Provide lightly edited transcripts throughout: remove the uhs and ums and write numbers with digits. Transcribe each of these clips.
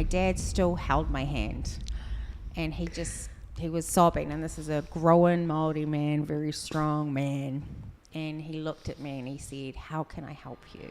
dad still held my hand, and he was sobbing, and this is a grown Māori man, very strong man, and he looked at me and he said, "How can I help you?"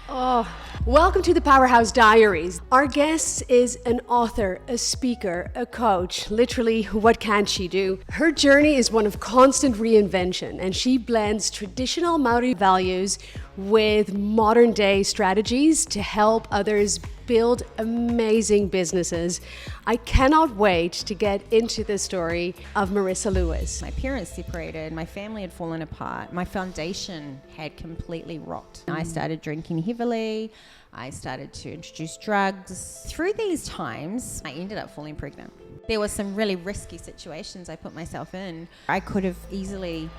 Oh, welcome to the Powerhouse Diaries. Our guest is an author, a speaker, a coach. Literally, what can she do? Her journey is one of constant reinvention, and she blends traditional Māori values with modern day strategies to help others build amazing businesses. I cannot wait to get into the story of Marissa Lewis. My parents separated, my family had fallen apart, my foundation had completely rocked. I started drinking heavily, I started to introduce drugs. Through these times, I ended up falling pregnant. There were some really risky situations I put myself in. I could have easily,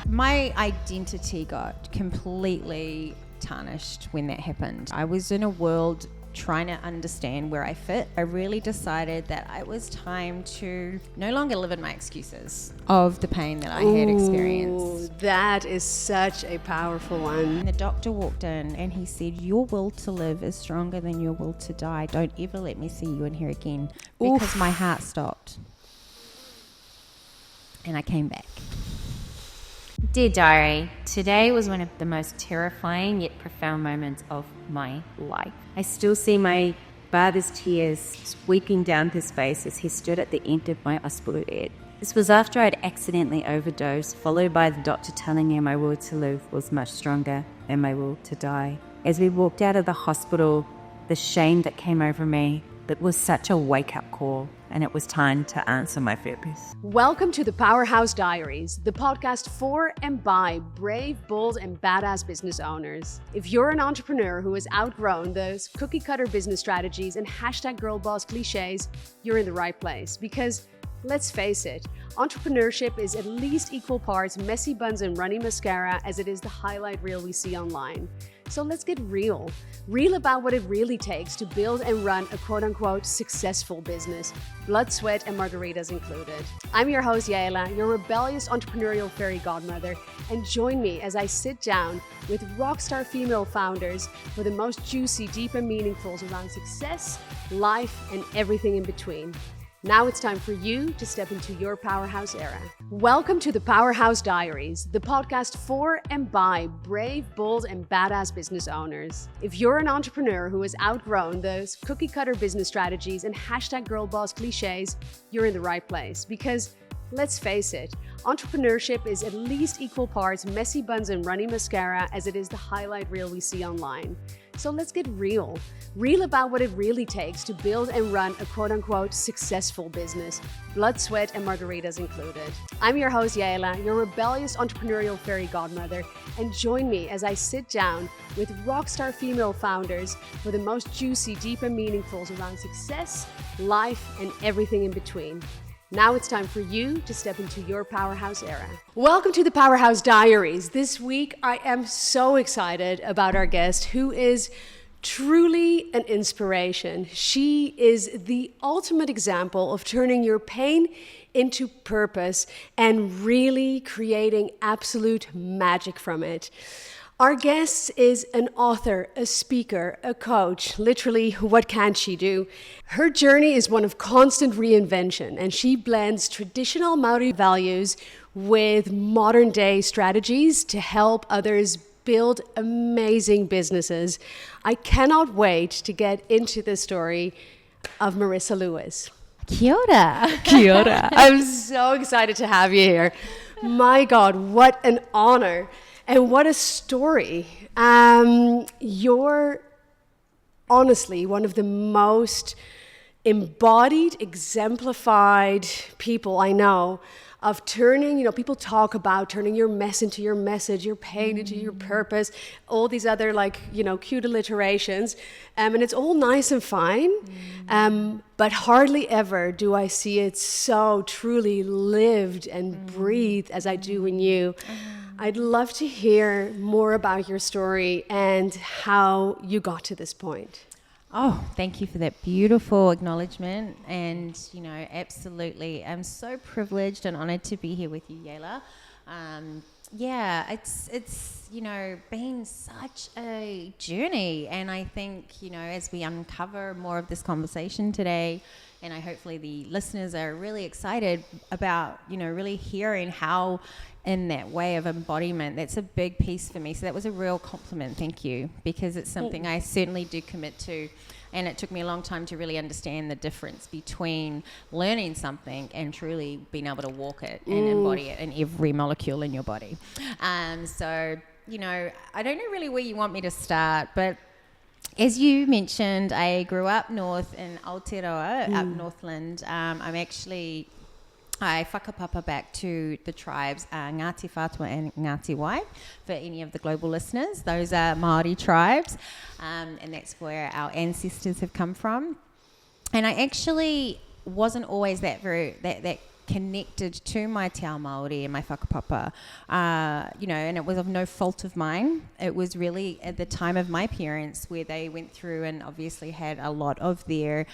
my identity got completely tarnished when that happened. I was in a world trying to understand where I fit. I really decided that it was time to no longer live in my excuses of the pain that I had experienced. That is such a powerful one. And the doctor walked in and he said, "Your will to live is stronger than your will to die. Don't ever let me see you in here again." Because my heart stopped. And I came back. Dear Diary, today was one of the most terrifying yet profound moments of my life. I still see my father's tears sweeping down his face as he stood at the end of my hospital bed. This was after I'd accidentally overdosed, followed by the doctor telling me my will to live was much stronger than my will to die. As we walked out of the hospital, the shame that came over me, it was such a wake-up call, and it was time to answer my purpose. Welcome to the Powerhouse Diaries, the podcast for and by brave, bold, and badass business owners. If you're an entrepreneur who has outgrown those cookie-cutter business strategies and #girl boss cliches, you're in the right place. Because let's face it, entrepreneurship is at least equal parts messy buns and runny mascara as it is the highlight reel we see online. So let's get real. Real about what it really takes to build and run a quote-unquote successful business, blood, sweat, and margaritas included. I'm your host, Yaela, your rebellious entrepreneurial fairy godmother, and join me as I sit down with rockstar female founders for the most juicy, deep, and meaningfuls around success, life, and everything in between. Now it's time for you to step into your powerhouse era. Welcome to the Powerhouse Diaries, the podcast for and by brave, bold, and badass business owners. If you're an entrepreneur who has outgrown those cookie-cutter business strategies and #girl boss cliches, you're in the right place. Because let's face it, entrepreneurship is at least equal parts messy buns and runny mascara as it is the highlight reel we see online. So let's get real. Real about what it really takes to build and run a quote-unquote successful business, blood, sweat, and margaritas included. I'm your host, Yaela, your rebellious entrepreneurial fairy godmother, and join me as I sit down with rockstar female founders for the most juicy, deep, and meaningfuls around success, life, and everything in between. Now it's time for you to step into your powerhouse era. Welcome to the Powerhouse Diaries. This week, I am so excited about our guest, who is truly an inspiration. She is the ultimate example of turning your pain into purpose and really creating absolute magic from it. Our guest is an author, a speaker, a coach. Literally, what can she do? Her journey is one of constant reinvention, and she blends traditional Māori values with modern day strategies to help others build amazing businesses. I cannot wait to get into the story of Marissa Lewis. Kia ora. Kia ora. I'm so excited to have you here. My God, what an honor. And what a story. You're honestly one of the most embodied, exemplified people I know of turning, people talk about turning your mess into your message, your pain into your purpose, all these other cute alliterations. And it's all nice and fine. But hardly ever do I see it so truly lived and breathed as I do in you. I'd love to hear more about your story and how you got to this point. Oh, thank you for that beautiful acknowledgement. And, absolutely, I'm so privileged and honored to be here with you, Yaela. It's been such a journey, and I think as we uncover more of this conversation today, and hopefully the listeners are really excited about really hearing how in that way of embodiment, that's a big piece for me. So that was a real compliment, thank you, because it's something I certainly do commit to. And it took me a long time to really understand the difference between learning something and truly being able to walk it and embody it in every molecule in your body. So, I don't know really where you want me to start, but as you mentioned, I grew up north in Aotearoa, up Northland. I whakapapa back to the tribes, Ngāti Whātua and Ngāti Wai, for any of the global listeners. Those are Māori tribes, and that's where our ancestors have come from. And I actually wasn't always that connected to my te ao Māori and my whakapapa, and it was of no fault of mine. It was really at the time of my parents where they went through and obviously had a lot of their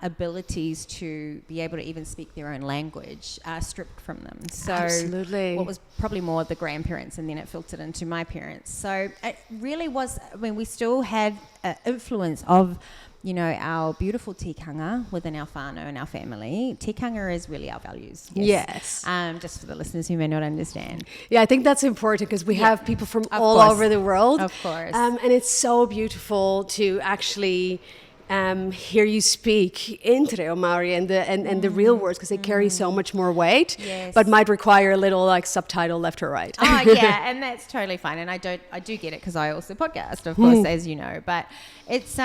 abilities to be able to even speak their own language stripped from them. So Absolutely. What was probably more the grandparents, and then it filtered into my parents. So it really was, we still had influence of our beautiful tikanga within our whānau and our family. Tikanga is really our values. Yes. Just for the listeners who may not understand. Yeah, I think that's important because we have people from all course. over the world. Of course. And it's so beautiful to actually hear you speak in te reo Māori and the real words, because they carry so much more weight, but might require a little subtitle left or right. Oh yeah, and that's totally fine. And I do get it because I also podcast, of course, as you know. But it's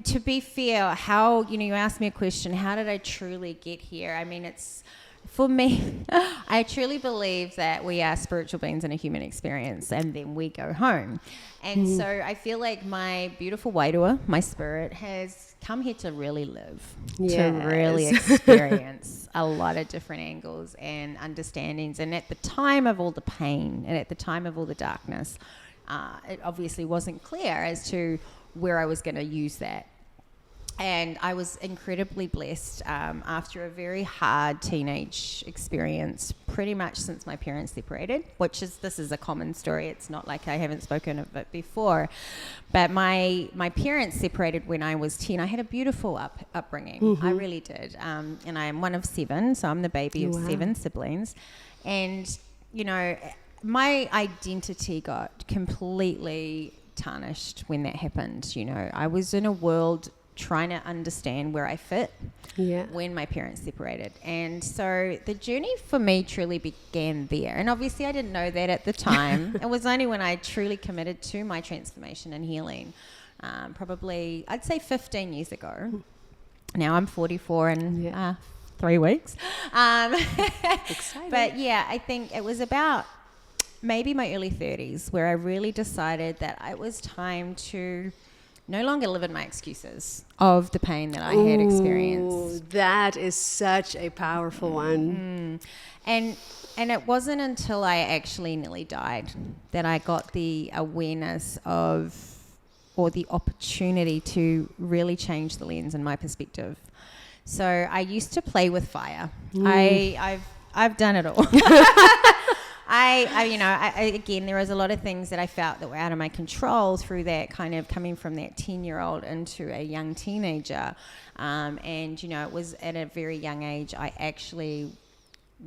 to be fair, how you asked me a question, how did I truly get here? I mean, it's for me, I truly believe that we are spiritual beings in a human experience, and then we go home. And so I feel like my beautiful wairua, my spirit, has come here to really live, to really experience a lot of different angles and understandings. And at the time of all the pain and at the time of all the darkness, it obviously wasn't clear as to where I was going to use that. And I was incredibly blessed after a very hard teenage experience, pretty much since my parents separated, this is a common story. It's not like I haven't spoken of it before. But my parents separated when I was 10. I had a beautiful upbringing. I really did. And I am one of 7, so I'm the baby of 7 siblings. And, my identity got completely tarnished when that happened. I was in a world trying to understand where I fit when my parents separated. And so the journey for me truly began there. And obviously I didn't know that at the time. It was only when I truly committed to my transformation and healing, probably I'd say 15 years ago. Now I'm 44 in 3 weeks. Exciting. But yeah, I think it was about maybe my early 30s where I really decided that it was time to no longer live in my excuses of the pain that I had experienced. That is such a powerful one. And it wasn't until I actually nearly died that I got the awareness of, or the opportunity to really change the lens and my perspective. So I used to play with fire. I've done it all. Again, there was a lot of things that I felt that were out of my control through that kind of coming from that 10-year-old into a young teenager. It was at a very young age, I actually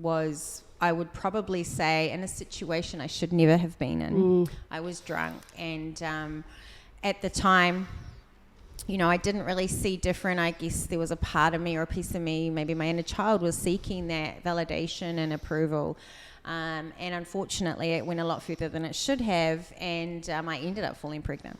was, I would probably say, in a situation I should never have been in. I was drunk. And at the time, I didn't really see different. I guess there was a part of me or a piece of me, maybe my inner child was seeking that validation and approval. And unfortunately, it went a lot further than it should have, and I ended up falling pregnant.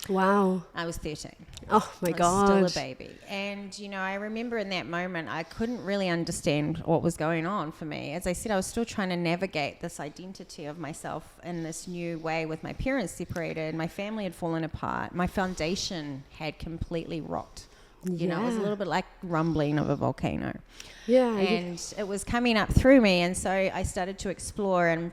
Wow. I was 13. Oh, my God. I was still a baby. And, I remember in that moment, I couldn't really understand what was going on for me. As I said, I was still trying to navigate this identity of myself in this new way with my parents separated. My family had fallen apart. My foundation had completely rocked. It was a little bit like rumbling of a volcano. Yeah. And it was coming up through me. And so I started to explore, and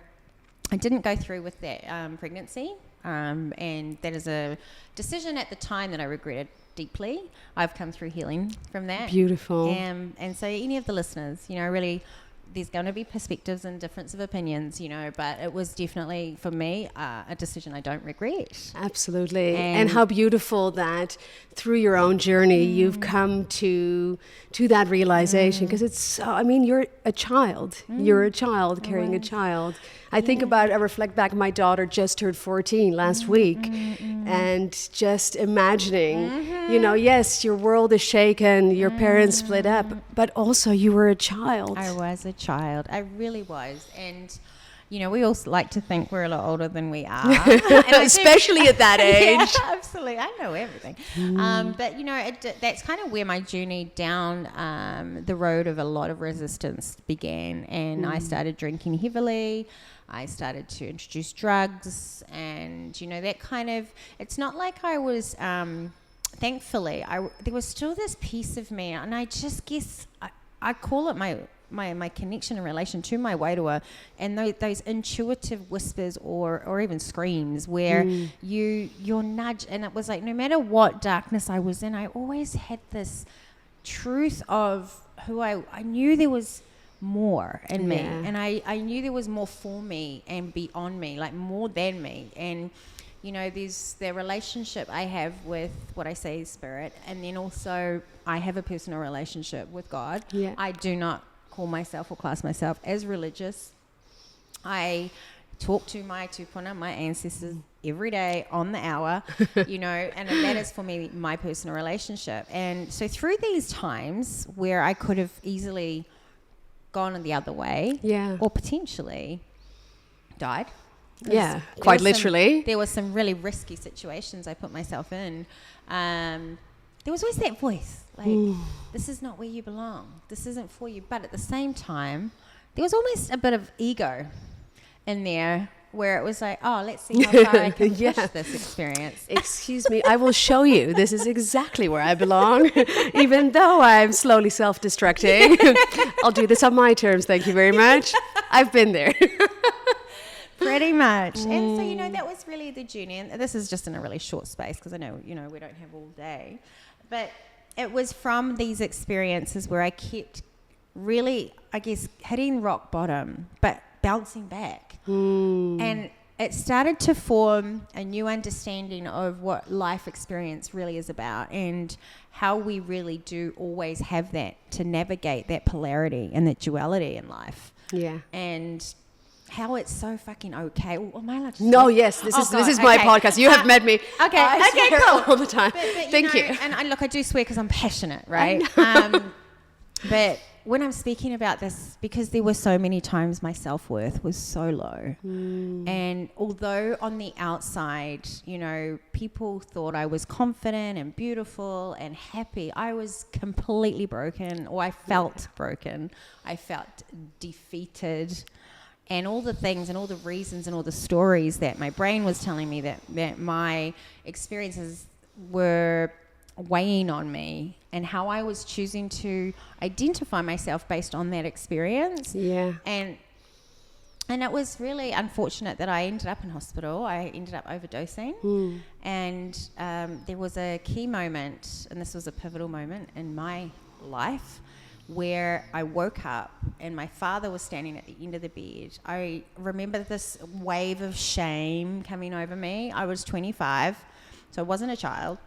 I didn't go through with that pregnancy. And that is a decision at the time that I regretted deeply. I've come through healing from that. Beautiful. And so any of the listeners, really there's going to be perspectives and difference of opinions, but it was definitely, for me, a decision I don't regret. Absolutely. And how beautiful that through your own journey, you've come to that realization, because it's so, I mean, you're a child. You're a child carrying a child. I reflect back, my daughter just turned 14 last week, and just imagining, yes, your world is shaken, your parents split up, but also you were a child. I was a child. I really was. And, we all like to think we're a lot older than we are. Especially at that age. Yeah, absolutely. I know everything. But, that's kind of where my journey down the road of a lot of resistance began. And I started drinking heavily. I started to introduce drugs. And, that kind of, it's not like I was... thankfully, there was still this piece of me, and I just guess I call it my connection and relation to my wairua, and those intuitive whispers or even screams where you're nudged, and it was like no matter what darkness I was in, I always had this truth of who I knew there was more in me, and I knew there was more for me and beyond me, like more than me, and there's the relationship I have with what I say is spirit, and then also I have a personal relationship with God. Yeah. I do not call myself or class myself as religious. I talk to my Tupuna, my ancestors, every day on the hour, and that is for me my personal relationship. And so through these times where I could have easily gone the other way, or potentially died. Yeah, quite literally. There were some really risky situations I put myself in. There was always that voice, like, this is not where you belong. This isn't for you. But at the same time, there was almost a bit of ego in there where it was like, oh, let's see how far I can push this experience. Excuse me, I will show you. This is exactly where I belong, even though I'm slowly self-destructing. I'll do this on my terms, thank you very much. I've been there. Pretty much. And so, that was really the journey. And this is just in a really short space because I know, we don't have all day. But it was from these experiences where I kept really, I guess, hitting rock bottom, but bouncing back. And it started to form a new understanding of what life experience really is about and how we really do always have that to navigate that polarity and that duality in life. Yeah. And how it's so fucking okay. Am I allowed to No, yes. This is my podcast. You have met me. Okay, cool. All the time. But Thank you. And I do swear because I'm passionate, right? But when I'm speaking about this, because there were so many times my self-worth was so low. And although on the outside, people thought I was confident and beautiful and happy, I was completely broken, or I felt broken. I felt defeated. And all the things and all the reasons and all the stories that my brain was telling me that my experiences were weighing on me, and how I was choosing to identify myself based on that experience. Yeah. And it was really unfortunate that I ended up in hospital. I ended up overdosing. And there was a key moment, and this was a pivotal moment in my life, where I woke up and my father was standing at the end of the bed. I remember this wave of shame coming over me. I was 25, so I wasn't a child.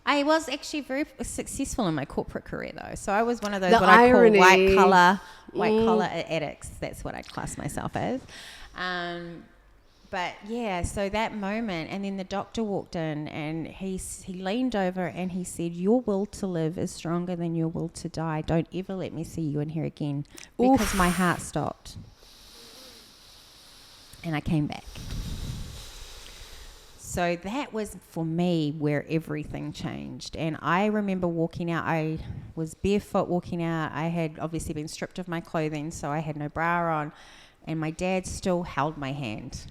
I was actually very successful in my corporate career, though. So I was one of those what I call white collar addicts. That's what I class myself as. But yeah, so that moment, and then the doctor walked in and he leaned over and he said, "Your will to live is stronger than your will to die. Don't ever let me see you in here again." Because my heart stopped. And I came back. So that was, for me, where everything changed. And I remember walking out. I was barefoot walking out. I had obviously been stripped of my clothing, so I had no bra on. And my dad still held my hand.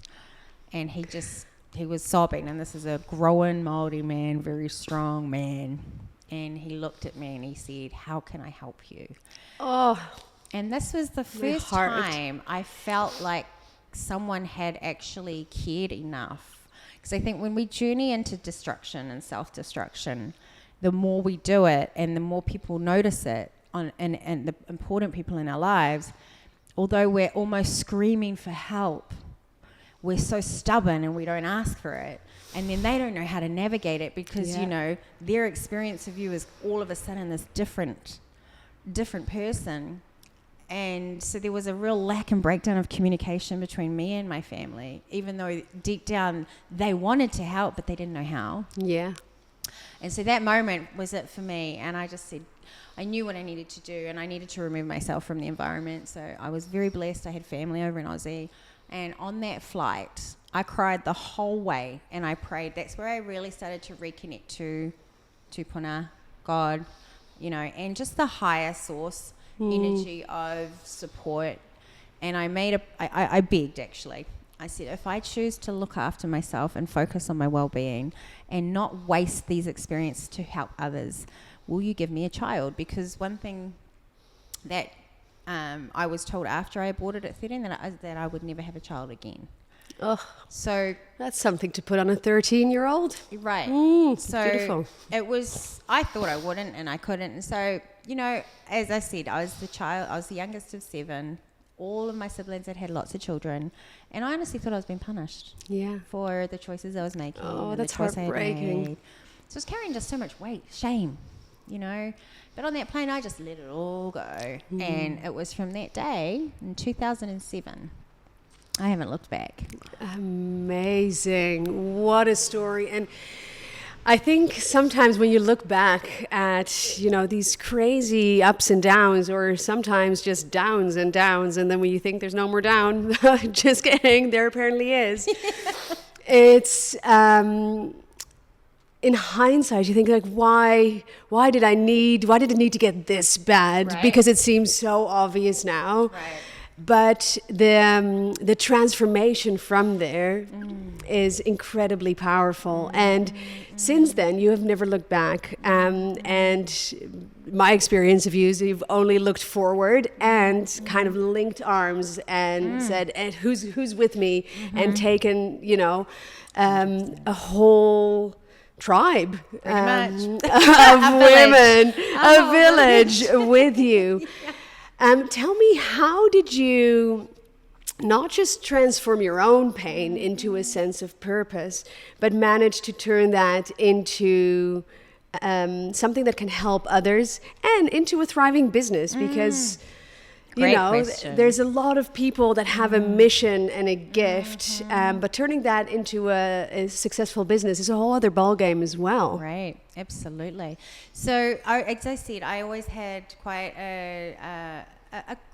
And he was sobbing, and this is a grown Māori man, very strong man. And he looked at me and he said, "How can I help you?" Oh. And this was the first time I felt like someone had actually cared enough. Because I think when we journey into destruction and self-destruction, the more we do it and the more people notice it, and the important people in our lives, although we're almost screaming for help, we're so stubborn and we don't ask for it. And then they don't know how to navigate it because, you know, their experience of you is all of a sudden this different person. And so there was a real lack and breakdown of communication between me and my family, even though deep down they wanted to help, but they didn't know how. Yeah. And so that moment was it for me. And I just said, I knew what I needed to do, and I needed to remove myself from the environment. So I was very blessed. I had family over in Aussie. And on that flight, I cried the whole way, and I prayed. That's where I really started to reconnect to Tupuna, God, you know, and just the higher source energy of support. And I begged, actually. I said, if I choose to look after myself and focus on my well-being and not waste these experiences to help others, will you give me a child? Because one thing that I was told after I aborted at 13 that I would never have a child again. Oh, so that's something to put on a 13-year-old. Right. So beautiful. It was, I thought I wouldn't and I couldn't. And so, you know, as I said, I was the youngest of 7. All of my siblings had lots of children. And I honestly thought I was being punished for the choices I was making. Oh, and that's the choice heartbreaking. I had made. So I was carrying just so much weight, shame, you know. But on that plane, I just let it all go. And it was from that day in 2007. I haven't looked back. Amazing. What a story. And I think sometimes when you look back at, you know, these crazy ups and downs, or sometimes just downs, and then when you think there's no more down, just kidding, there apparently is. It's, in hindsight, you think, like, why did it need to get this bad? Right. Because it seems so obvious now. Right. But the transformation from there is incredibly powerful. And since then, you have never looked back. And my experience of you is you've only looked forward and kind of linked arms and said, and who's with me? And taken, you know, a whole tribe much. of women, a village with you. Tell me, how did you not just transform your own pain into a sense of purpose, but manage to turn that into something that can help others and into a thriving business? Because, you know, there's a lot of people that have a mission and a gift, but turning that into a successful business is a whole other ballgame as well. Right, absolutely. So, as I said, I always had quite a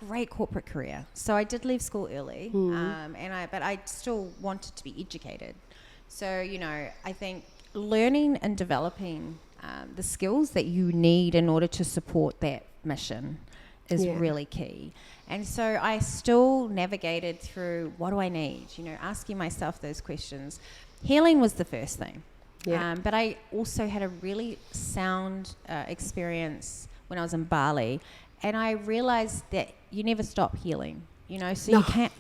great corporate career. So I did leave school early, but I still wanted to be educated. So, you know, I think learning and developing the skills that you need in order to support that mission is really key. And so I still navigated through, what do I need? You know, asking myself those questions. Healing was the first thing. But I also had a really sound experience when I was in Bali, and I realized that you never stop healing, you know, so you can't.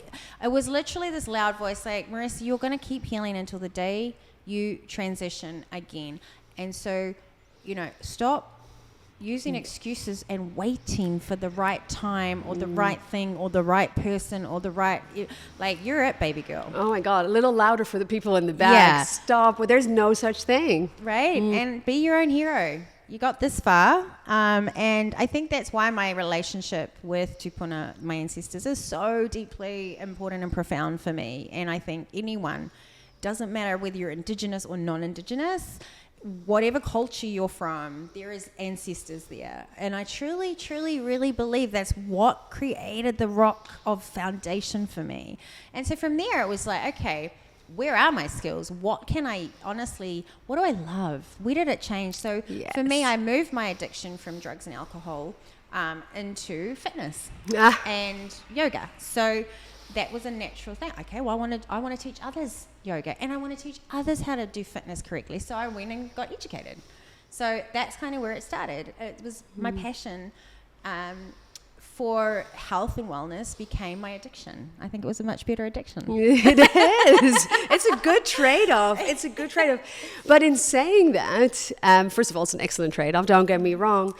It was literally this loud voice like, Marissa, you're going to keep healing until the day you transition again. And so, you know, stop using excuses and waiting for the right time or the right thing or the right person or the right, like, you're it, baby girl. Oh my God, a little louder for the people in the back. Yeah. Stop. Well, there's no such thing. Right. And be your own hero. You got this far. And I think that's why my relationship with Tupuna, my ancestors, is so deeply important and profound for me. And I think anyone, doesn't matter whether you're Indigenous or non-Indigenous, whatever culture you're from, there is ancestors there. And I truly, truly, really believe that's what created the rock of foundation for me. And so from there, it was like, okay, where are my skills? What can I, honestly, what do I love? Where did it change? So for me, I moved my addiction from drugs and alcohol into fitness and yoga. So that was a natural thing. Okay, well, I want to teach others yoga, and I want to teach others how to do fitness correctly. So I went and got educated. So that's kind of where it started. It was my passion for health and wellness became my addiction. I think it was a much better addiction. It is. It's a good trade-off. But in saying that, first of all, it's an excellent trade-off, don't get me wrong.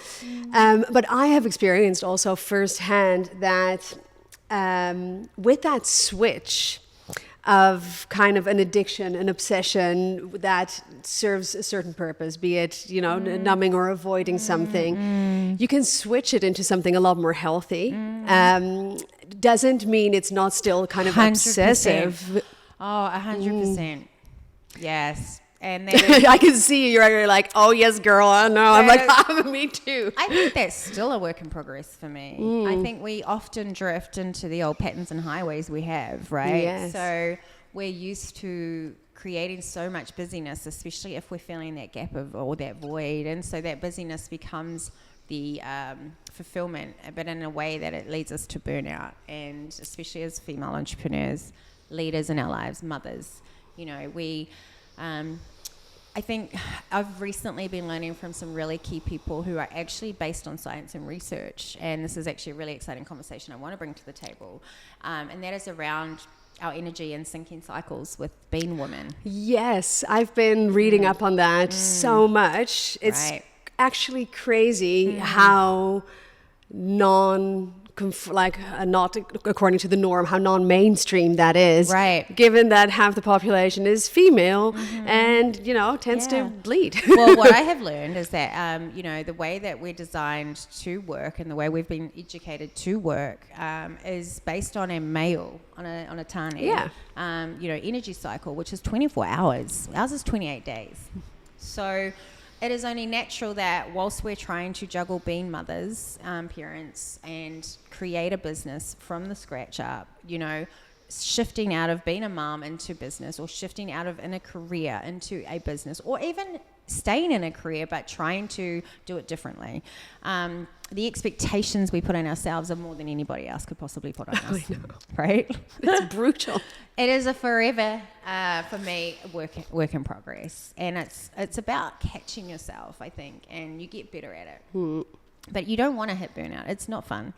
But I have experienced also firsthand that with that switch of kind of an addiction, an obsession that serves a certain purpose, be it, numbing or avoiding something, you can switch it into something a lot more healthy. Doesn't mean it's not still kind of 100%. Obsessive. Oh, 100%. Yes. And then I can see you're like, oh yes, girl, I know. I'm like, me too. I think that's still a work in progress for me. I think we often drift into the old patterns and highways we have, right? Yes. So we're used to creating so much busyness, especially if we're feeling that gap or that void. And so that busyness becomes the fulfillment, but in a way that it leads us to burnout. And especially as female entrepreneurs, leaders in our lives, mothers, I think I've recently been learning from some really key people who are actually based on science and research, and this is actually a really exciting conversation I want to bring to the table, and that is around our energy and syncing cycles with being women. Yes, I've been reading up on that so much. It's actually crazy how not according to the norm, how non-mainstream that is. Right. Given that half the population is female and, tends to bleed. Well, what I have learned is that, the way that we're designed to work and the way we've been educated to work is based on a male, on a tani. Yeah. Energy cycle, which is 24 hours. Ours is 28 days. So it is only natural that whilst we're trying to juggle being mothers, parents, and create a business from the scratch up, shifting out of being a mom into business, or shifting out of in a career into a business, or even staying in a career but trying to do it differently. The expectations we put on ourselves are more than anybody else could possibly put on us. Right? It's brutal. It is a forever, for me, work in progress. And it's about catching yourself, I think, and you get better at it. But you don't want to hit burnout. It's not fun.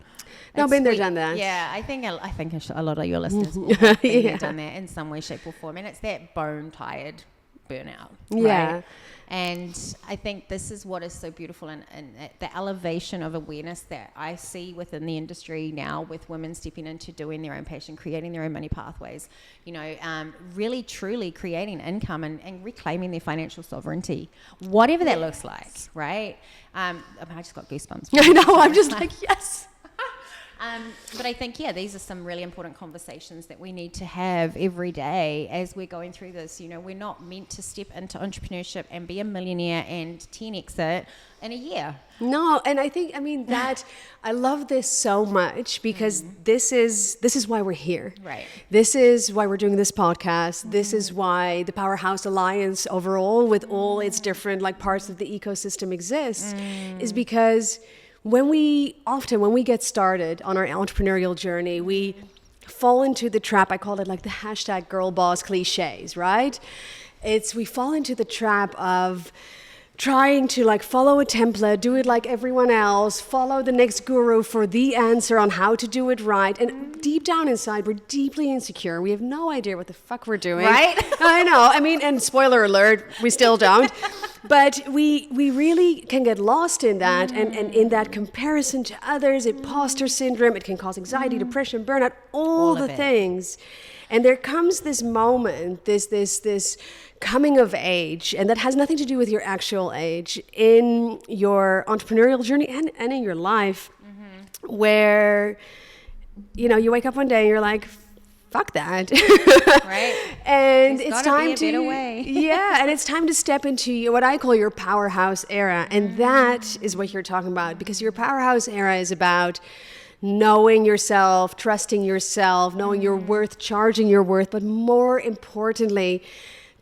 No, been there, done that. Yeah, I think a lot of your listeners have been there, done that in some way, shape, or form. And it's that bone-tired burnout. Yeah. Right? And I think this is what is so beautiful, and the elevation of awareness that I see within the industry now, with women stepping into doing their own passion, creating their own money pathways, really truly creating income and reclaiming their financial sovereignty, whatever that looks like, right? I just got goosebumps. I know, I'm just like, yes. But I think, these are some really important conversations that we need to have every day as we're going through this. We're not meant to step into entrepreneurship and be a millionaire and 10x it in a year. No, and I love this so much because this is why we're here. Right. This is why we're doing this podcast. This is why the Powerhouse Alliance overall, with all its different parts of the ecosystem exists, is because when we get started on our entrepreneurial journey, we fall into the trap. I call it the hashtag girl boss cliches, right? We fall into the trap of trying to follow a template, do it like everyone else, follow the next guru for the answer on how to do it right. And deep down inside, we're deeply insecure. We have no idea what the fuck we're doing. Right? I know. And spoiler alert, we still don't. But we really can get lost in that and in that comparison to others, imposter syndrome. It can cause anxiety, depression, burnout, all the things. And there comes this moment, this coming of age, and that has nothing to do with your actual age, in your entrepreneurial journey and in your life, where, you wake up one day and you're like, fuck that. Right. And There's it's gotta time be a to, better way. and it's time to step into what I call your powerhouse era. And that is what you're talking about, because your powerhouse era is about knowing yourself, trusting yourself, knowing your worth, charging your worth, but more importantly,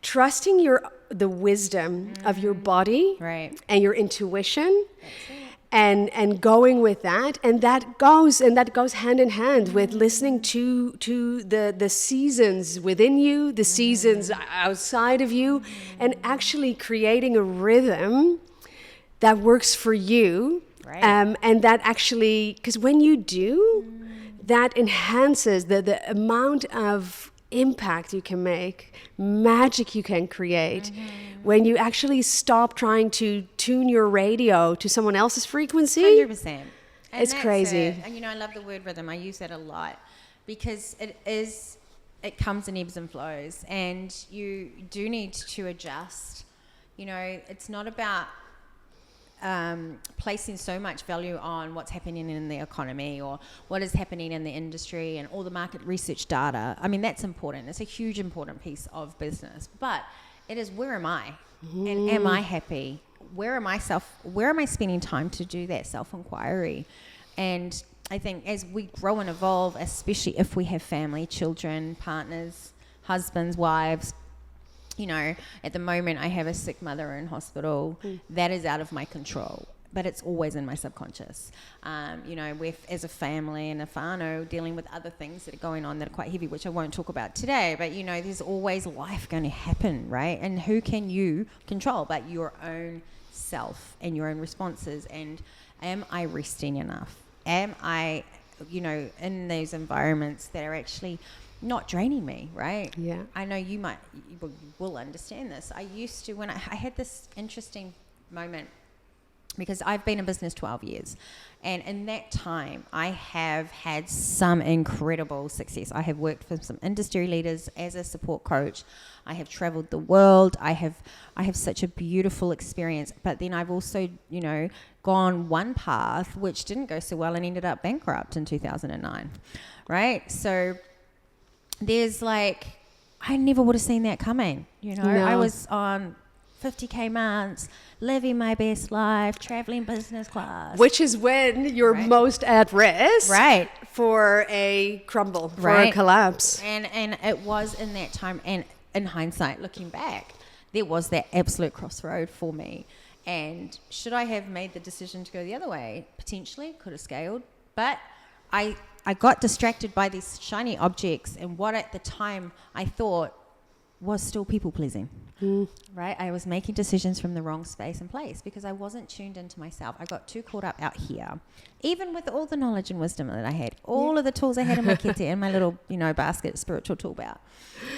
trusting the wisdom of your body and your intuition. And going with that, and that goes hand in hand with listening to the seasons within you, the seasons outside of you, and actually creating a rhythm that works for you Right. And that actually, because when you do, that enhances the amount of impact you can make, magic you can create, when you actually stop trying to tune your radio to someone else's frequency. 100%. And It's that's crazy. it. And, you know, I love the word rhythm. I use that a lot because it comes in ebbs and flows, and you do need to adjust. You know, it's not about placing so much value on what's happening in the economy or what is happening in the industry and all the market research data. I mean, that's important. It's a huge important piece of business, but it is, where am I? And am I happy? Where am I spending time to do that self-inquiry? And I think as we grow and evolve, especially if we have family, children, partners, husbands, wives, you know, at the moment I have a sick mother in hospital. That is out of my control, but it's always in my subconscious. You know, we're, as a family and a whānau, dealing with other things that are going on that are quite heavy, which I won't talk about today, but, you know, there's always life going to happen, right? And who can you control but your own self and your own responses? And am I resting enough? Am I, you know, in those environments that are actually not draining me, right? Yeah. I know you will understand this. I used to, when I had this interesting moment, because I've been in business 12 years, and in that time I have had some incredible success. I have worked for some industry leaders as a support coach. I have traveled the world. I have such a beautiful experience, but then I've also, you know, gone one path which didn't go so well and ended up bankrupt in 2009, right? So there's like, I never would have seen that coming, you know. No. I was on 50K months, living my best life, traveling business class. Which is when you're most at risk, Right. for a crumble, for a Right. collapse. And it was in that time, and in hindsight, looking back, there was that absolute crossroad for me. And should I have made the decision to go the other way? Potentially, could have scaled. But I got distracted by these shiny objects and what at the time I thought was still people pleasing. Right? I was making decisions from the wrong space and place because I wasn't tuned into myself. I got too caught up out here. Even with all the knowledge and wisdom that I had, all of the tools I had in my kete and my little, you know, basket, spiritual tool belt.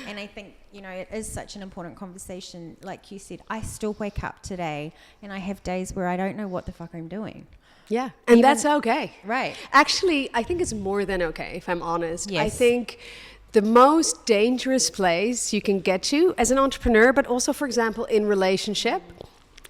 And I think, you know, it is such an important conversation. Like you said, I still wake up today and I have days where I don't know what the fuck I'm doing. Yeah, and that's okay. Right. Actually, I think it's more than okay, if I'm honest. Yes. I think the most dangerous place you can get to as an entrepreneur, but also, for example, in relationship,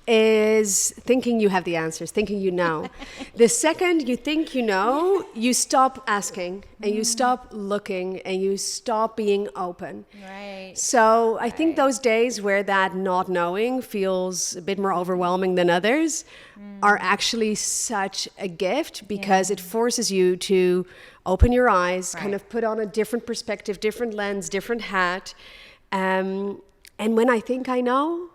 is thinking you have the answers, thinking you know. The second you think you know, you stop asking and you stop looking and you stop being open. Right. So I think those days where that not knowing feels a bit more overwhelming than others are actually such a gift, because it forces you to open your eyes, kind of put on a different perspective, different lens, different hat. And when I think I know,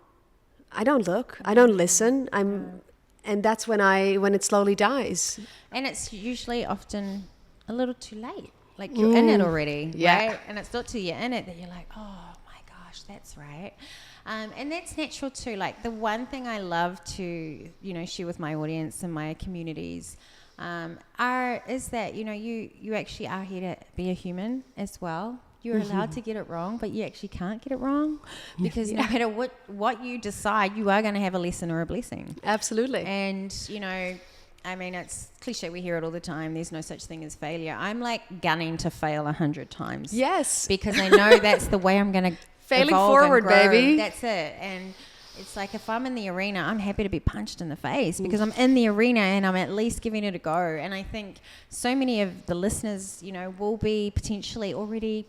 I don't look, I don't listen. And that's when it slowly dies. And it's usually often a little too late. Like you're in it already, right? And it's not till you're in it that you're like, oh my gosh, that's right. And that's natural too. Like the one thing I love to, you know, share with my audience and my communities is that, you know, you actually are here to be a human as well. You're allowed to get it wrong, but you actually can't get it wrong, because no matter what you decide, you are going to have a lesson or a blessing. Absolutely. And, you know, I mean, it's cliche. We hear it all the time. There's no such thing as failure. I'm like gunning to fail 100 times. Yes. Because I know that's the way I'm going to Failing forward, baby. That's it. And it's like, if I'm in the arena, I'm happy to be punched in the face because I'm in the arena and I'm at least giving it a go. And I think so many of the listeners, you know, will be potentially already,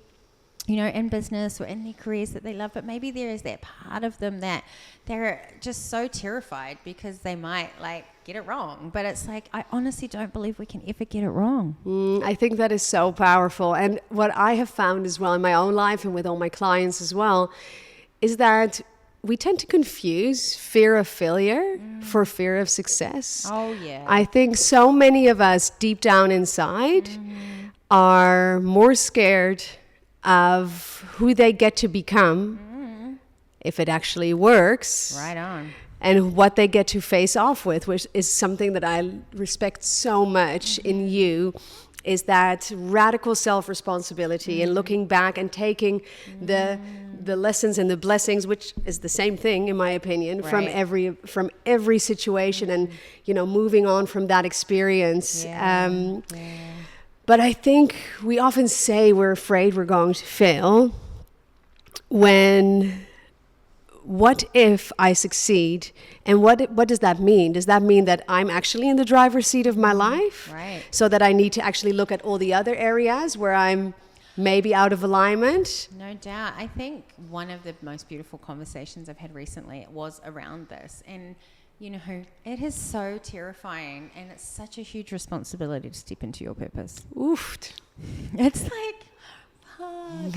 you know, in business or in their careers that they love, but maybe there is that part of them that they're just so terrified because they might like get it wrong. But it's like, I honestly don't believe we can ever get it wrong. I think that is so powerful. And what I have found as well in my own life and with all my clients as well, is that we tend to confuse fear of failure for fear of success. Oh, yeah. I think so many of us deep down inside are more scared of who they get to become if it actually works. Right on. and what they get to face off with, which is something that I respect so much in you, is that radical self-responsibility and looking back and taking the lessons and the blessings, which is the same thing in my opinion, from every situation, and moving on from that experience. But I think we often say we're afraid we're going to fail when, what if I succeed? And what does that mean? Does that mean that I'm actually in the driver's seat of my life? Right. So that I need to actually look at all the other areas where I'm maybe out of alignment? No doubt. I think one of the most beautiful conversations I've had recently was around this. And, it is so terrifying, and it's such a huge responsibility to step into your purpose. Oof. It's like, fuck.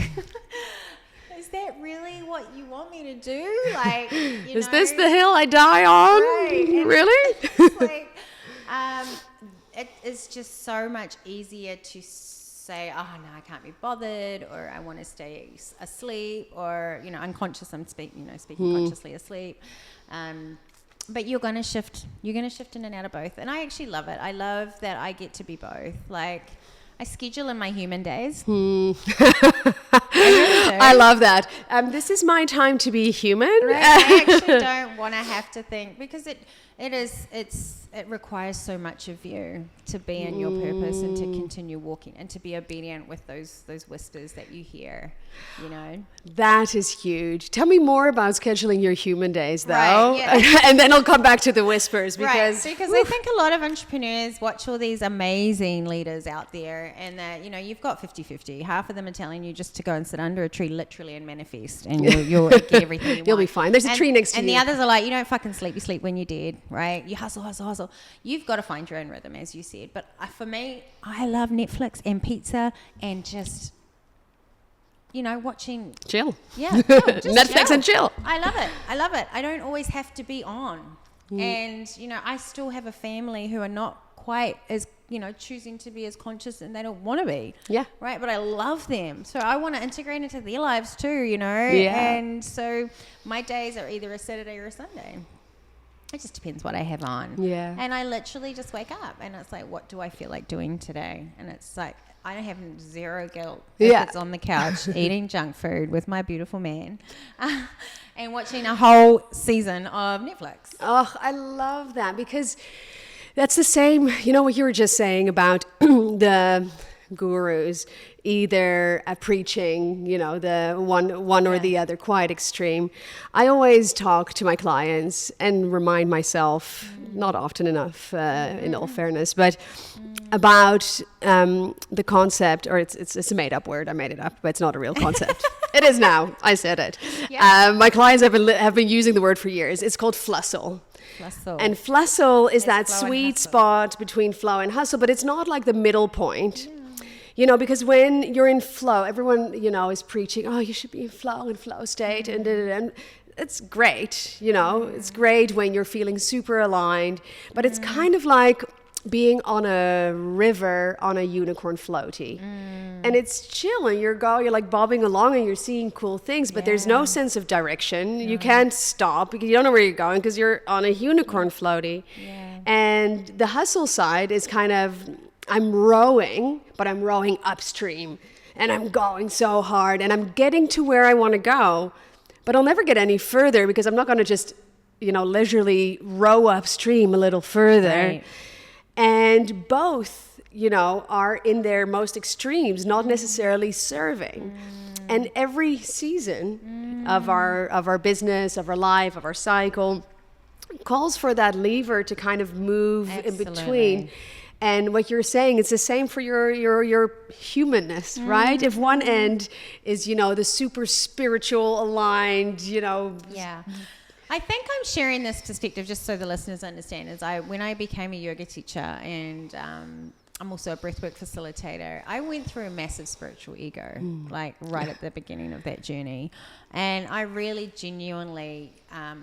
Is that really what you want me to do? Like, is this the hill I die on? Right. Really? It's like, it is just so much easier to say, oh no, I can't be bothered, or I want to stay asleep, or unconscious. I'm speaking consciously asleep. But you're going to shift in and out of both, and I actually love it. I love that I get to be both. Like, I schedule in my human days. I really do. I love that. This is my time to be human. Right? I actually don't want to have to think, because it requires so much of you to be in your purpose and to continue walking and to be obedient with those whispers that you hear, That is huge. Tell me more about scheduling your human days, though. Right, yeah. And then I'll come back to the whispers, because I think a lot of entrepreneurs watch all these amazing leaders out there, and that you've got 50-50. Half of them are telling you just to go and sit under a tree literally and manifest, and you'll get everything you want. You'll be fine. There's a tree next to you. And the others are like, you don't fucking sleep, you sleep when you're dead, right? You hustle. You've got to find your own rhythm, as you said. But for me, I love Netflix and pizza and just watching. Chill. Yeah, just Netflix chill. and chill. I love it. I don't always have to be on. And, I still have a family who are not quite as, choosing to be as conscious, and they don't want to be. Yeah. Right. But I love them. So I want to integrate into their lives too, Yeah. And so my days are either a Saturday or a Sunday. It just depends what I have on. Yeah. And I literally just wake up, and it's like, what do I feel like doing today? And it's like, I have zero guilt if it's on the couch eating junk food with my beautiful man and watching a whole season of Netflix. Oh, I love that, because that's the same, what you were just saying about the gurus, either preaching, the one or the other, quite extreme. I always talk to my clients and remind myself, not often enough, in all fairness, but about the concept, or it's a made-up word. I made it up, but it's not a real concept. It is now. I said it. Yeah. My clients have been using the word for years. It's called flussel. And flussel is that sweet spot between flow and hustle, but it's not like the middle point. Because when you're in flow, everyone, is preaching, oh, you should be in flow state, and it's great, it's great when you're feeling super aligned, but it's kind of like being on a river on a unicorn floaty. And it's chill, and you're like bobbing along, and you're seeing cool things, but there's no sense of direction. You can't stop because you don't know where you're going, because you're on a unicorn floaty. And the hustle side is kind of, I'm rowing, but I'm rowing upstream, and I'm going so hard, and I'm getting to where I want to go, but I'll never get any further, because I'm not going to just, leisurely row upstream a little further. Right. And both, are in their most extremes, not necessarily serving. And every season of our business, of our life, of our cycle, calls for that lever to kind of move in between. And what you're saying, it's the same for your humanness, right? If one end is, the super spiritual aligned, Yeah. I think I'm sharing this perspective just so the listeners understand. When I became a yoga teacher, and I'm also a breathwork facilitator, I went through a massive spiritual ego, right at the beginning of that journey. And I really genuinely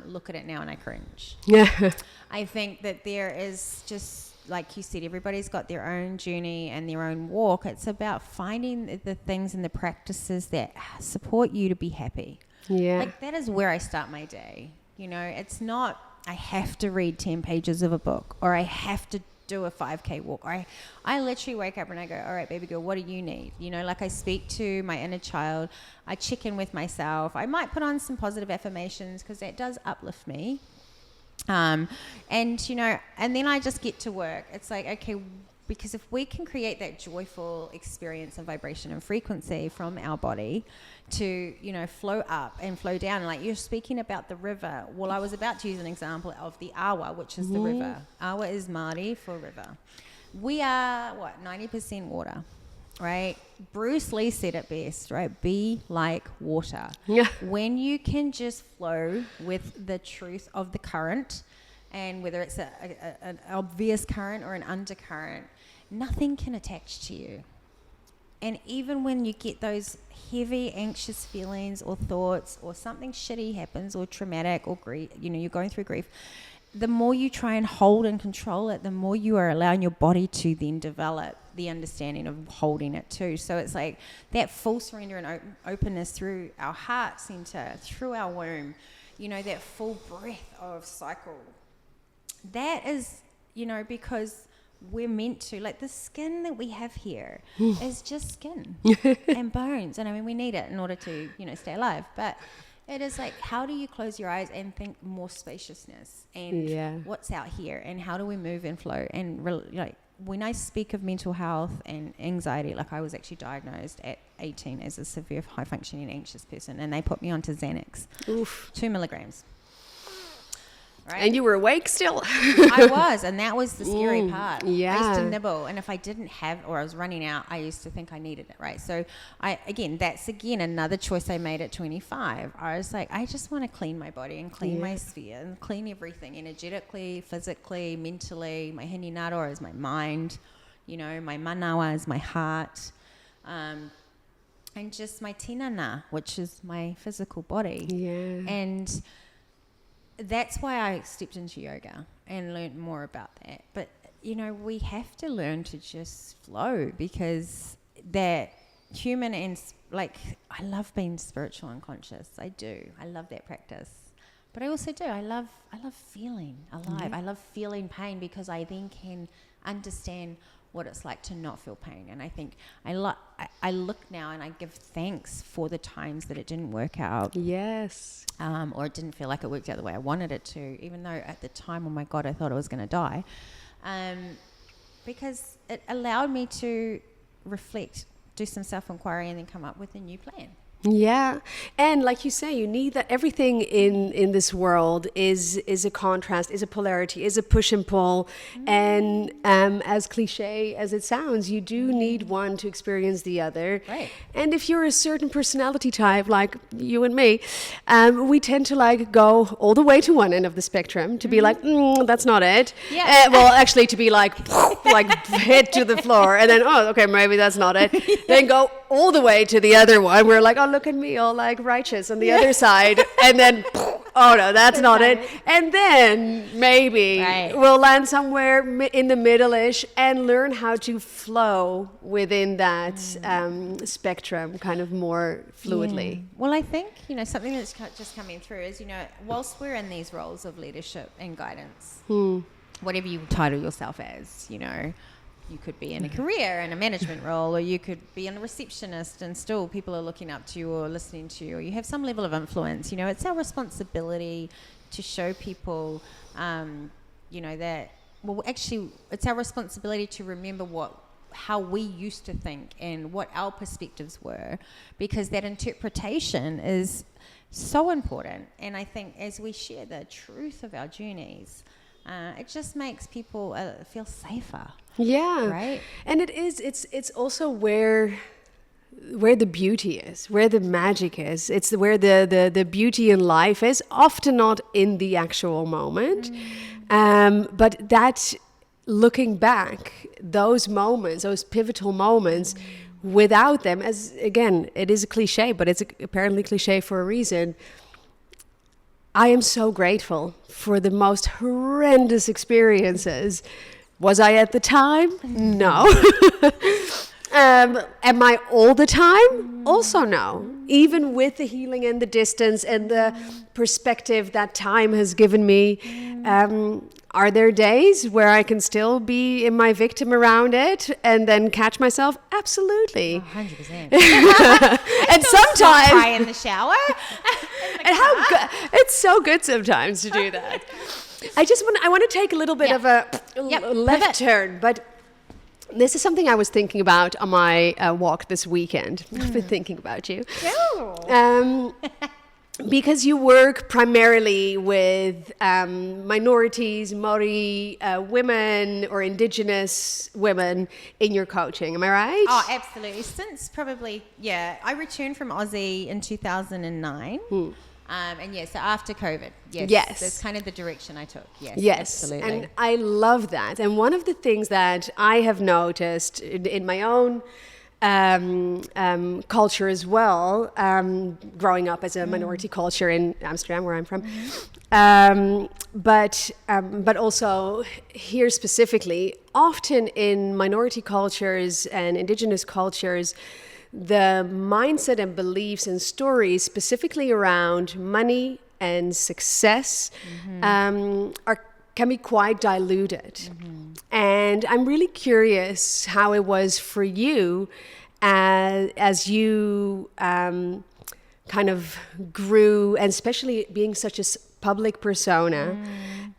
look at it now and I cringe. Yeah. I think that there is just, like you said, everybody's got their own journey and their own walk. It's about finding the things and the practices that support you to be happy. Yeah. Like, that is where I start my day. It's not I have to read 10 pages of a book, or I have to do a 5K walk. Or I literally wake up and I go, all right, baby girl, what do you need? You know, like I speak to my inner child. I check in with myself. I might put on some positive affirmations because that does uplift me. And, you know, and then I just get to work. It's like, okay, because if we can create that joyful experience and vibration and frequency from our body to, you know, flow up and flow down. Like you're speaking about the river. Well, I was about to use an example of the awa, which is the river. Awa is Māori for river. We are, 90% water, right? Bruce Lee said it best, right? Be like water. Yeah. When you can just flow with the truth of the current, and whether it's an obvious current or an undercurrent, nothing can attach to you. And even when you get those heavy, anxious feelings or thoughts, or something shitty happens, or traumatic, or grief, you know, you're going through grief, the more you try and hold and control it, the more you are allowing your body to then develop the understanding of holding it too. So it's like that full surrender and openness through our heart center, through our womb, you know, that full breath of cycle. That is, you know, because we're meant to, like the skin that we have here is just skin and bones. And I mean, we need it in order to, you know, stay alive. But it is like, how do you close your eyes and think more spaciousness and what's out here, and how do we move and flow? And like when I speak of mental health and anxiety, like I was actually diagnosed at 18 as a severe high functioning anxious person, and they put me onto Xanax, 2 milligrams. Right? And you were awake still? I was, and that was the scary part. Yeah. I used to nibble, and if I didn't have, or I was running out, I used to think I needed it, right? So that's another choice I made at 25. I was like, I just want to clean my body and clean my sphere and clean everything, energetically, physically, mentally. My hininaro is my mind, you know, my manawa is my heart, and just my tinana, which is my physical body. Yeah. And that's why I stepped into yoga and learned more about that. But, you know, we have to learn to just flow, because that human and, like, I love being spiritual and conscious. I do. I love that practice. But I also do. I love feeling alive. I love feeling pain, because I then can understand what it's like to not feel pain. And I think I look now and I give thanks for the times that it didn't work out. Yes. Or it didn't feel like it worked out the way I wanted it to, even though at the time, oh my God, I thought I was going to die. Because it allowed me to reflect, do some self-inquiry, and then come up with a new plan. Yeah. And like you say, you need that. Everything in this world is a contrast, is a polarity, is a push and pull. And as cliche as it sounds, you do need one to experience the other. Right. And if you're a certain personality type, like you and me, we tend to like go all the way to one end of the spectrum, to be like, that's not it. Yeah. Well, actually to be like hit to the floor, and then, oh, okay, maybe that's not it. Then go all the way to the other one. We're like, oh, look at me, all like righteous on the other side. And then, oh no, that's not it. And then maybe we'll land somewhere in the middle-ish and learn how to flow within that spectrum kind of more fluidly. Yeah. Well, I think, you know, something that's just coming through is, you know, whilst we're in these roles of leadership and guidance, whatever you title yourself as, you know, you could be in a career and a management role, or you could be a receptionist and still people are looking up to you or listening to you, or you have some level of influence. You know, it's our responsibility to show people, you know, that, well, actually, it's our responsibility to remember how we used to think and what our perspectives were, because that interpretation is so important. And I think as we share the truth of our journeys, it just makes people feel safer. Yeah. Right. And it's also where the beauty is, where the magic is. It's where the beauty in life is, often not in the actual moment. But that, looking back, those moments, those pivotal moments, without them, as again, it is a cliche, but it's apparently cliche for a reason. I am so grateful for the most horrendous experiences. Was I at the time? No. Am I all the time? Also no. Even with the healing and the distance and the perspective that time has given me, are there days where I can still be in my victim around it and then catch myself? Absolutely. 100%. And sometimes cry in the shower. and how good, it's so good sometimes to do that. I want to take a little bit of a left turn, but this is something I was thinking about on my walk this weekend. I've been thinking about you. Because you work primarily with minorities, Maori women or Indigenous women in your coaching. Am I right? Oh, absolutely. Since probably, I returned from Aussie in 2009. So after COVID, yes, that's kind of the direction I took. Yes, absolutely. And I love that. And one of the things that I have noticed in my own culture as well, growing up as a minority culture in Amsterdam, where I'm from, but also here specifically, often in minority cultures and Indigenous cultures, the mindset and beliefs and stories specifically around money and success can be quite diluted. And I'm really curious how it was for you as you kind of grew, and especially being such a public persona,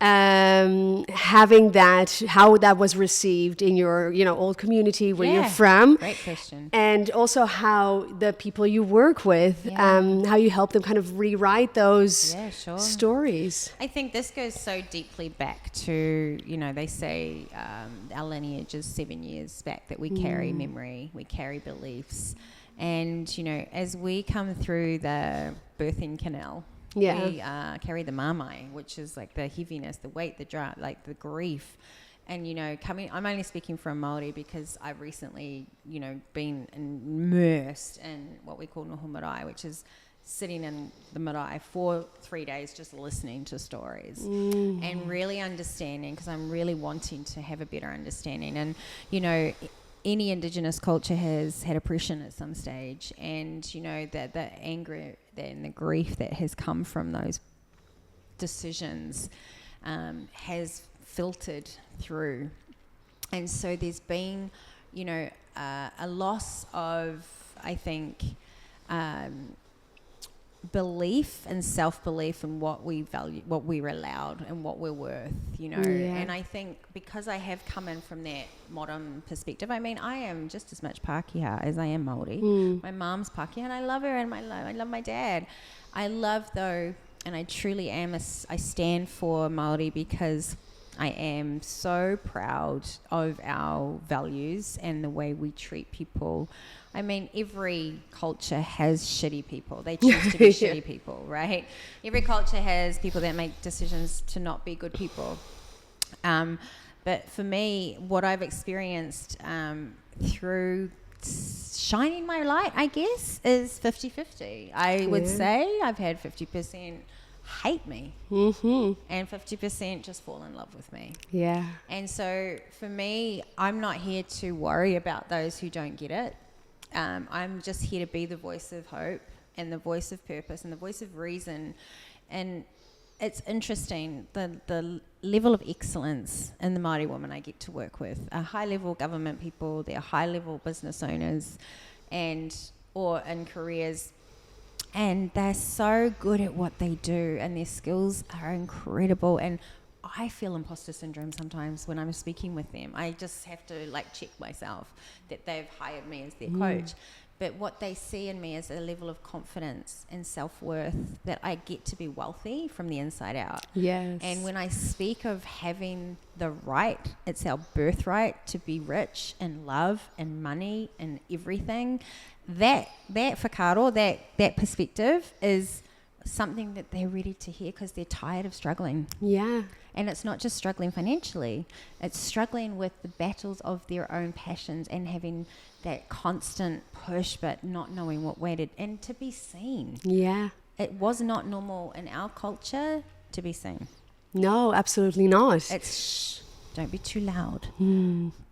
having that, how that was received in your, old community where you're from. Great question. And also how the people you work with, how you help them kind of rewrite those stories. I think this goes so deeply back to, they say our lineage is 7 years back, that we carry memory, we carry beliefs. And, as we come through the birthing canal, we carry the mamai, which is like the heaviness, the weight, the the grief. And, I'm only speaking from Māori because I've recently, been immersed in what we call noho marae, which is sitting in the marae for 3 days just listening to stories and really understanding, because I'm really wanting to have a better understanding. And, any Indigenous culture has had oppression at some stage, and that the anger and the grief that has come from those decisions has filtered through. And so there's been a loss of, I think, belief and self-belief in what we value, what we're allowed and what we're worth, And I think because I have come in from that modern perspective, I mean, I am just as much Pākehā as I am Māori. My mom's Pākehā and I love her, and I love my dad. I love, though, and I truly am, I stand for Māori because I am so proud of our values and the way we treat people. I mean, every culture has shitty people. They choose to be shitty people, right? Every culture has people that make decisions to not be good people. But for me, what I've experienced through shining my light, I guess, is 50-50. I would say I've had 50% hate me and 50% just fall in love with me. And so for me, I'm not here to worry about those who don't get it. I'm just here to be the voice of hope and the voice of purpose and the voice of reason. And it's interesting, the level of excellence in the Māori women I get to work with are high-level government people, they're high-level business owners or in careers, and they're so good at what they do, and their skills are incredible. And I feel imposter syndrome sometimes when I'm speaking with them. I just have to check myself that they've hired me as their coach. But what they see in me is a level of confidence and self-worth that I get to be wealthy from the inside out. And when I speak of having the right, it's our birthright to be rich in love and money and everything, that whakaaro, that perspective is something that they're ready to hear because they're tired of struggling. And it's not just struggling financially, it's struggling with the battles of their own passions and having that constant push but not knowing what way to, and to be seen. It was not normal in our culture to be seen. No, absolutely not. It's don't be too loud.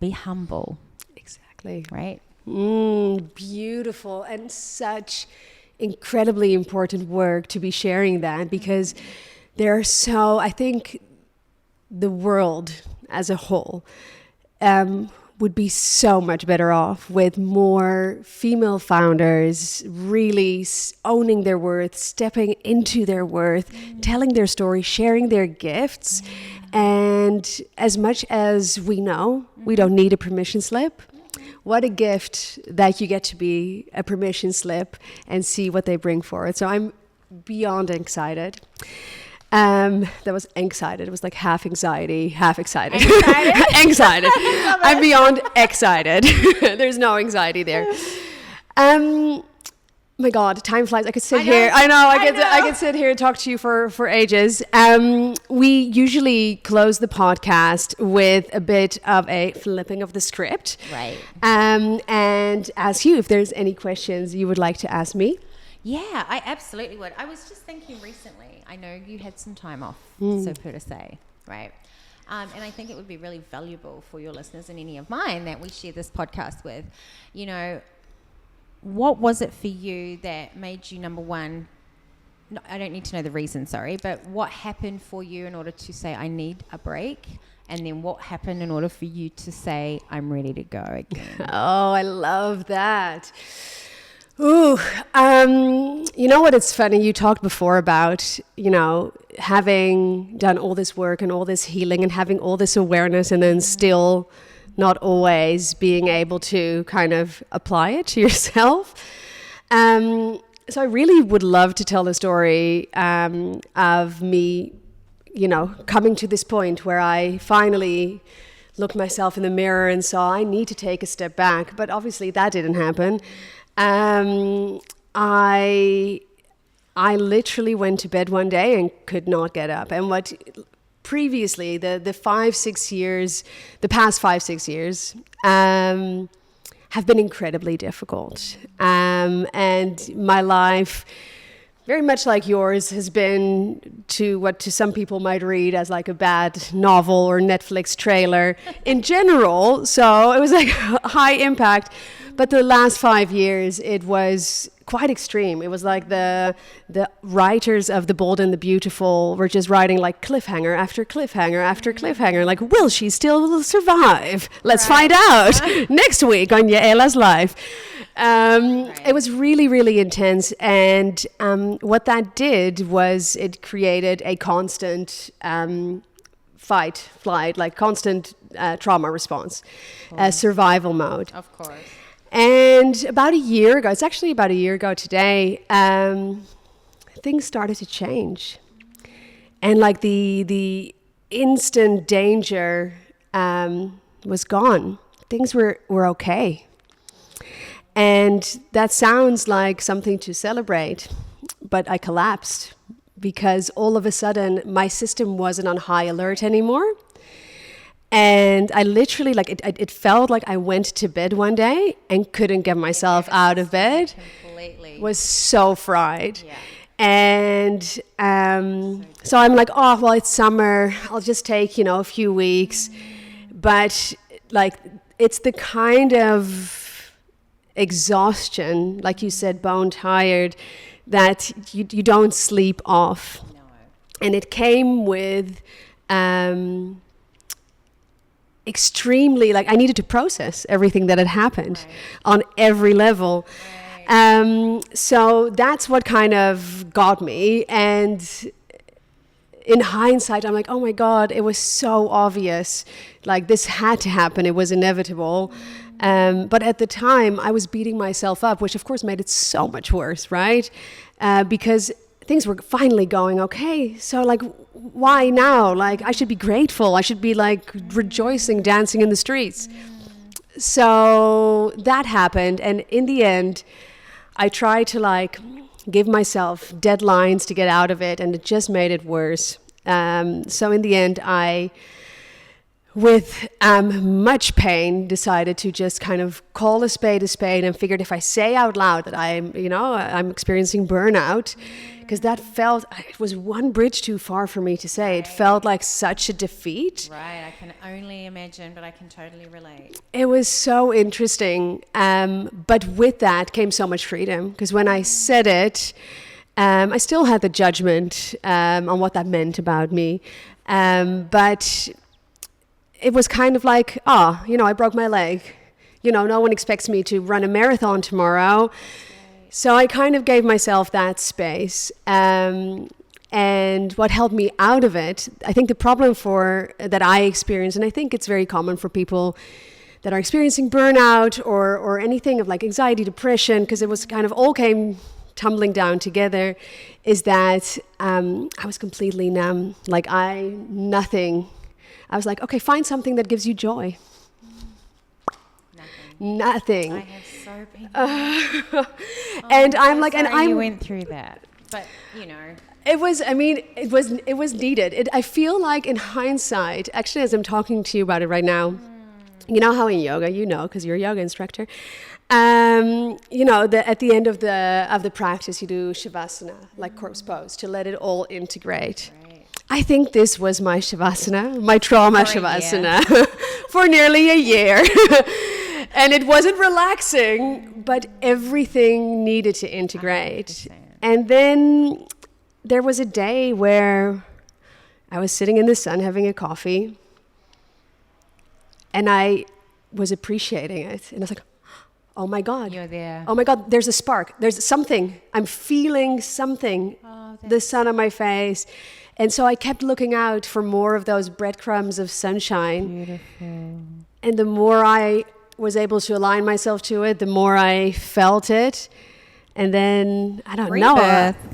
Be humble. Exactly. Right? Beautiful, and such incredibly important work to be sharing that, because there are I think the world as a whole would be so much better off with more female founders really owning their worth, stepping into their worth, telling their story, sharing their gifts. And as much as we know, we don't need a permission slip. What a gift that you get to be a permission slip and see what they bring forward. So I'm beyond excited. That was excited. It was like half anxiety, half excited. Anxiety. I'm beyond excited. There's no anxiety there. My God, time flies. I could sit here. I could sit here and talk to you for ages. We usually close the podcast with a bit of a flipping of the script. Right. And ask you if there's any questions you would like to ask me. Yeah, I absolutely would. I was just thinking recently, I know you had some time off, so per se, right? And I think it would be really valuable for your listeners and any of mine that we share this podcast with. You know, what was it for you that made you, number one, no, I don't need to know the reason, sorry, but what happened for you in order to say, I need a break? And then what happened in order for you to say, I'm ready to go again? Oh, I love that. Ooh, you know what? It's funny. You talked before about, you know, having done all this work and all this healing and having all this awareness, and then still not always being able to kind of apply it to yourself. So I really would love to tell the story of me, you know, coming to this point where I finally looked myself in the mirror and saw I need to take a step back. But obviously that didn't happen. I literally went to bed one day and could not get up. And what previously, the past 5-6 years, have been incredibly difficult. And my life, very much like yours, has been to what to some people might read as like a bad novel or Netflix trailer in general. So it was like high impact. But the last 5 years, it was quite extreme. It was like the writers of The Bold and the Beautiful were just writing like cliffhanger after cliffhanger after cliffhanger. Like, will she still survive? Let's find out next week on Yaela's Life. It was really, really intense. And what that did was it created a constant fight, flight, like constant trauma response, survival mode. Of course. And about a year ago, it's actually about a year ago today, things started to change. And like the instant danger was gone. Things were okay. And that sounds like something to celebrate, but I collapsed because all of a sudden my system wasn't on high alert anymore. And I literally, like, it felt like I went to bed one day and couldn't get myself out of bed. Completely. Was so fried. Yeah. And so I'm like, oh, well, it's summer. I'll just take, a few weeks. But, like, it's the kind of exhaustion, like you said, bone tired, that you don't sleep off. No. And it came with... extremely, like, I needed to process everything that had happened on every level. So that's what kind of got me. And in hindsight, I'm like, oh my God, it was so obvious. Like, this had to happen. It was inevitable. But at the time, I was beating myself up, which of course made it so much worse, right? Because things were finally going okay. So, like, why now? Like, I should be grateful. I should be, like, rejoicing, dancing in the streets. So that happened. And in the end, I tried to, like, give myself deadlines to get out of it, and it just made it worse. So in the end, I, with much pain, decided to just kind of call a spade, and figured if I say out loud that I'm experiencing burnout, because that felt, it was one bridge too far for me to say. It felt like such a defeat. Right, I can only imagine, but I can totally relate. It was so interesting, but with that came so much freedom, because when I said it, I still had the judgment on what that meant about me, but it was kind of like, I broke my leg. No one expects me to run a marathon tomorrow. So I kind of gave myself that space. And what helped me out of it, I think the problem that I experienced, and I think it's very common for people that are experiencing burnout or anything of like anxiety, depression, because it was kind of all came tumbling down together, is that I was completely numb. Like nothing. I was like, okay, find something that gives you joy. Nothing. I have so been and I'm like, and I went through that, but it was needed. I feel like in hindsight, actually, as I'm talking to you about it right now, you know how in yoga, because you're a yoga instructor, at the end of the practice, you do shavasana, like corpse pose, to let it all integrate. Right. I think this was my shavasana, my trauma shavasana, for nearly a year. And it wasn't relaxing, but everything needed to integrate. 100%. And then there was a day where I was sitting in the sun having a coffee, and I was appreciating it. And I was like, oh my God. You're there. Oh my God, there's a spark. There's something. I'm feeling something. The sun on my face. And so I kept looking out for more of those breadcrumbs of sunshine. Beautiful. And the more I was able to align myself to it, the more I felt it. And then, I don't know.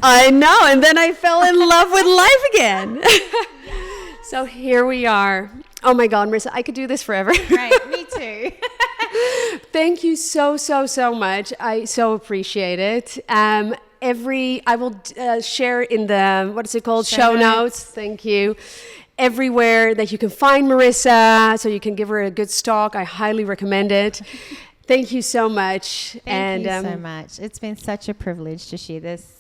I know. And then I fell in love with life again. So here we are. Oh my God, Marissa, I could do this forever. Right, me too. Thank you so, so, so much. I so appreciate it. I will share in the, what is it called? Show notes. Thank you. Everywhere that you can find Marissa, so you can give her a good stalk. I highly recommend it. Thank you so much. Thank you so much. It's been such a privilege to share this